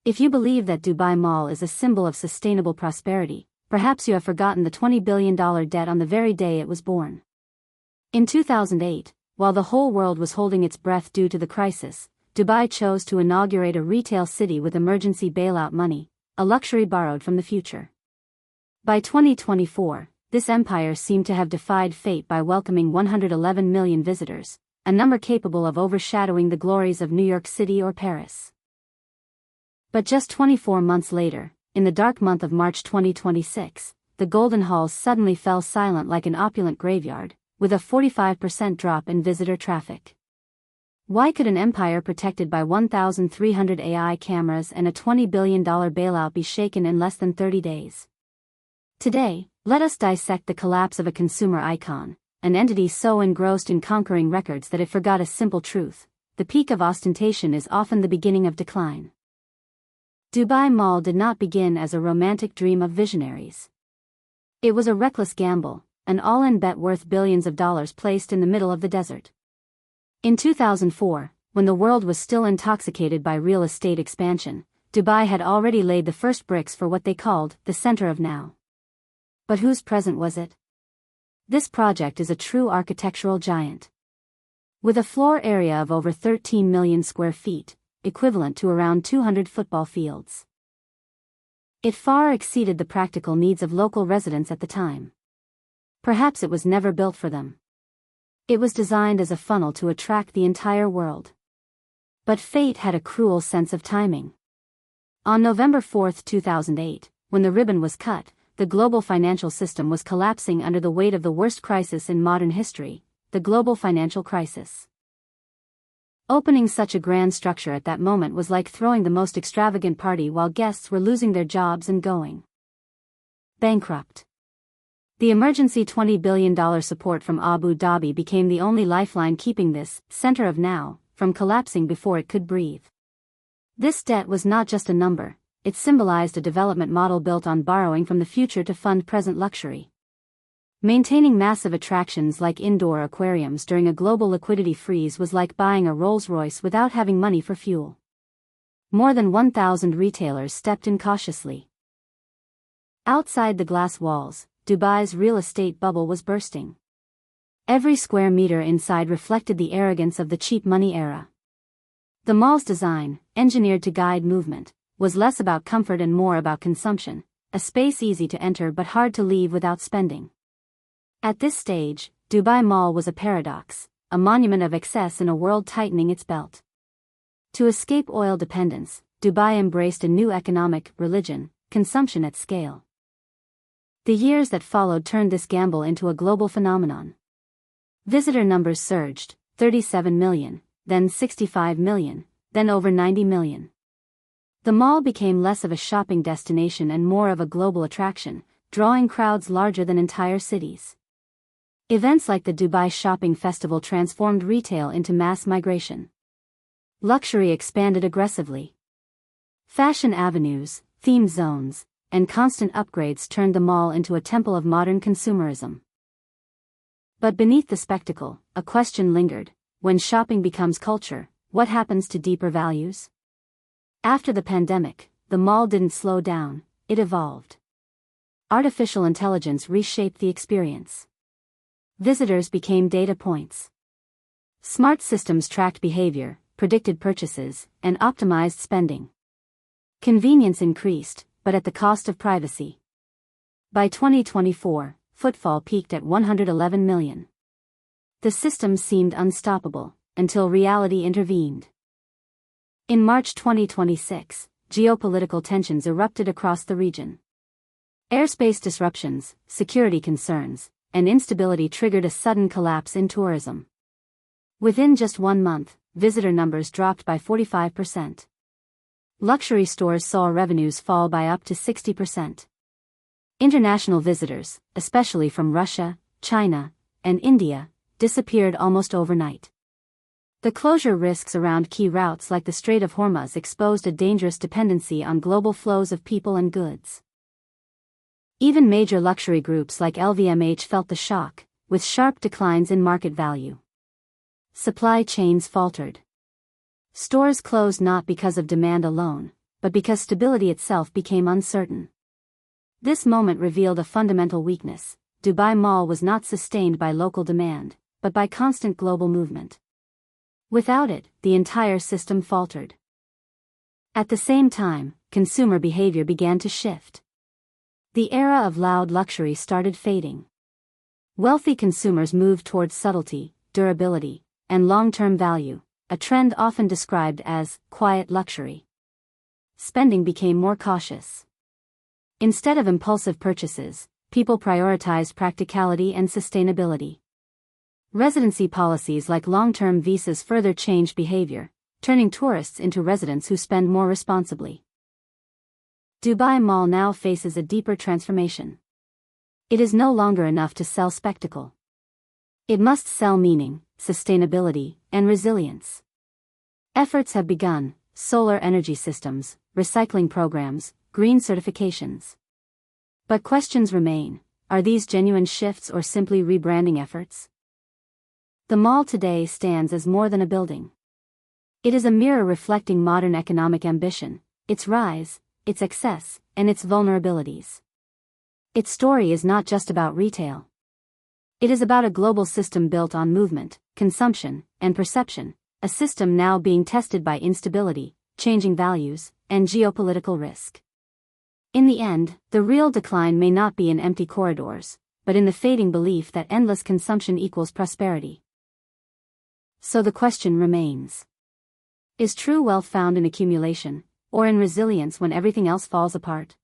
If you believe that Dubai Mall is a symbol of sustainable prosperity, perhaps you have forgotten the $20 billion debt on the very day it was born. In 2008, while the whole world was holding its breath due to the crisis, Dubai chose to inaugurate a retail city with emergency bailout money, a luxury borrowed from the future. By 2024, this empire seemed to have defied fate by welcoming 111 million visitors, a number capable of overshadowing the glories of New York City or Paris. But just 24 months later, in the dark month of March 2026, the Golden Halls suddenly fell silent like an opulent graveyard, with a 45% drop in visitor traffic. Why could an empire protected by 1,300 AI cameras and a $20 billion bailout be shaken in less than 30 days? Today, let us dissect the collapse of a consumer icon, an entity so engrossed in conquering records that it forgot a simple truth: the peak of ostentation is often the beginning of decline. Dubai Mall did not begin as a romantic dream of visionaries. It was a reckless gamble, an all-in bet worth billions of dollars placed in the middle of the desert. In 2004, when the world was still intoxicated by real estate expansion, Dubai had already laid the first bricks for what they called the center of now. But whose present was it? This project is a true architectural giant. With a floor area of over 13 million square feet, equivalent to around 200 football fields. It far exceeded the practical needs of local residents at the time. Perhaps it was never built for them. It was designed as a funnel to attract the entire world. But fate had a cruel sense of timing. On November 4, 2008, when the ribbon was cut, the global financial system was collapsing under the weight of the worst crisis in modern history, the global financial crisis. Opening such a grand structure at that moment was like throwing the most extravagant party while guests were losing their jobs and going bankrupt. The emergency $20 billion support from Abu Dhabi became the only lifeline keeping this center of now from collapsing before it could breathe. This debt was not just a number, it symbolized a development model built on borrowing from the future to fund present luxury. Maintaining massive attractions like indoor aquariums during a global liquidity freeze was like buying a Rolls-Royce without having money for fuel. More than 1,000 retailers stepped in cautiously. Outside the glass walls, Dubai's real estate bubble was bursting. Every square meter inside reflected the arrogance of the cheap money era. The mall's design, engineered to guide movement, was less about comfort and more about consumption, a space easy to enter but hard to leave without spending. At this stage, Dubai Mall was a paradox, a monument of excess in a world tightening its belt. To escape oil dependence, Dubai embraced a new economic religion, consumption at scale. The years that followed turned this gamble into a global phenomenon. Visitor numbers surged, 37 million, then 65 million, then over 90 million. The mall became less of a shopping destination and more of a global attraction, drawing crowds larger than entire cities. Events like the Dubai Shopping Festival transformed retail into mass migration. Luxury expanded aggressively. Fashion avenues, themed zones, and constant upgrades turned the mall into a temple of modern consumerism. But beneath the spectacle, a question lingered: when shopping becomes culture, what happens to deeper values? After the pandemic, the mall didn't slow down, it evolved. Artificial intelligence reshaped the experience. Visitors became data points. Smart systems tracked behavior, predicted purchases, and optimized spending. Convenience increased, but at the cost of privacy. By 2024, footfall peaked at 111 million. The system seemed unstoppable, until reality intervened. In March 2026, geopolitical tensions erupted across the region. Airspace disruptions, security concerns, and instability triggered a sudden collapse in tourism. Within just 1 month, visitor numbers dropped by 45%. Luxury stores saw revenues fall by up to 60%. International visitors, especially from Russia, China, and India, disappeared almost overnight. The closure risks around key routes like the Strait of Hormuz exposed a dangerous dependency on global flows of people and goods. Even major luxury groups like LVMH felt the shock, with sharp declines in market value. Supply chains faltered. Stores closed not because of demand alone, but because stability itself became uncertain. This moment revealed a fundamental weakness. Dubai Mall was not sustained by local demand, but by constant global movement. Without it, the entire system faltered. At the same time, consumer behavior began to shift. The era of loud luxury started fading. Wealthy consumers moved towards subtlety, durability, and long-term value, a trend often described as quiet luxury. Spending became more cautious. Instead of impulsive purchases, people prioritized practicality and sustainability. Residency policies like long-term visas further changed behavior, turning tourists into residents who spend more responsibly. Dubai Mall now faces a deeper transformation. It is no longer enough to sell spectacle. It must sell meaning, sustainability, and resilience. Efforts have begun: solar energy systems, recycling programs, green certifications. But questions remain: are these genuine shifts or simply rebranding efforts? The mall today stands as more than a building. It is a mirror reflecting modern economic ambition, its rise, its excess, and its vulnerabilities. Its story is not just about retail. It is about a global system built on movement, consumption, and perception, a system now being tested by instability, changing values, and geopolitical risk. In the end, the real decline may not be in empty corridors, but in the fading belief that endless consumption equals prosperity. So the question remains: is true wealth found in accumulation, or in resilience when everything else falls apart?